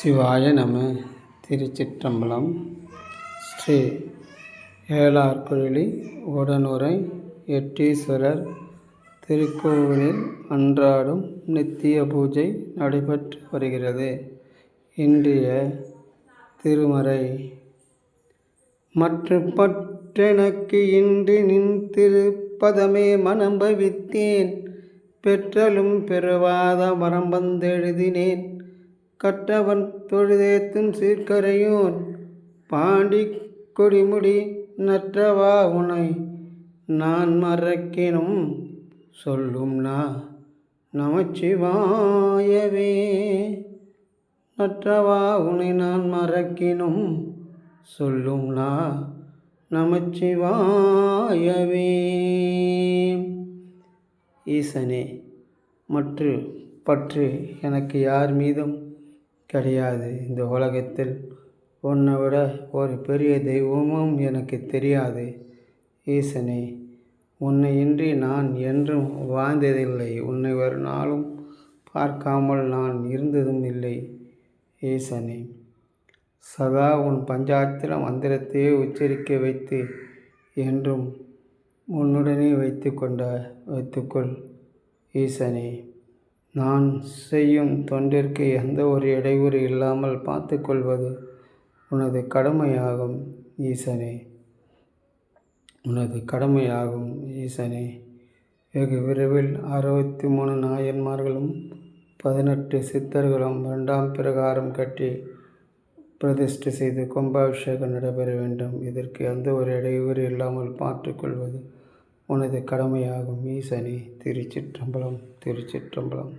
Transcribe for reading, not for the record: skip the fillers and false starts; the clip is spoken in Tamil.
சிவாய நம. திருச்சிற்றம்பலம். ஸ்ரீ ஏலார்குழலி உடனுறை எட்டீஸ்வரர் திருக்கோவிலில் அன்றாடம் நித்திய பூஜை நடைபெற்று வருகிறது. இன்றைய திருமறை. மற்ற பற்றெனக்கு இன்று நின் திருப்பதமே மனம் பவித்தேன், பெற்றலும் பெறுவாத வரம்பந்தெழுதினேன், கற்றவன் தொழுதேத்தும் சீர்கரையோன் பாண்டி கொடிமுடி நற்றவா உனை நான் மறக்கினும் சொல்லும் நமச்சிவாயவே. நற்றவா உனை நான் மறக்கினும் சொல்லும் நமச்சிவாயவே. ஈசனே, மற்ற பற்று எனக்கு யார் மீதும் கிடையாது. இந்த உலகத்தில் உன்னை விட ஒரு பெரிய தெய்வமும் எனக்கு தெரியாது. ஈசனே, உன்னை இன்றி நான் என்றும் வாழ்ந்ததில்லை. உன்னை ஒரு நாளும் பார்க்காமல் நான் இருந்ததும் இல்லை. ஈசனே, சதா உன் பஞ்சாட்சர மந்திரத்தையே உச்சரிக்க வைத்து என்றும் உன்னுடனே வைத்துக்கொள். ஈசனே, நான் செய்யும் தொண்டிற்கு எந்த ஒரு இடையூறு இல்லாமல் பார்த்து கொள்வது உனது கடமையாகும். ஈசனே, உனது கடமையாகும். ஈசனே, வெகு விரைவில் 63 நாயன்மார்களும் 18 சித்தர்களும் 2ஆம் பிரகாரம் கட்டி பிரதிஷ்டை செய்து கும்பாபிஷேகம் நடைபெற வேண்டும். இதற்கு எந்த ஒரு இடையூறு இல்லாமல் பார்த்து கொள்வது உனது கடமையாகும். ஈசனே, திருச்சிற்றம்பலம். திருச்சிற்றம்பலம்.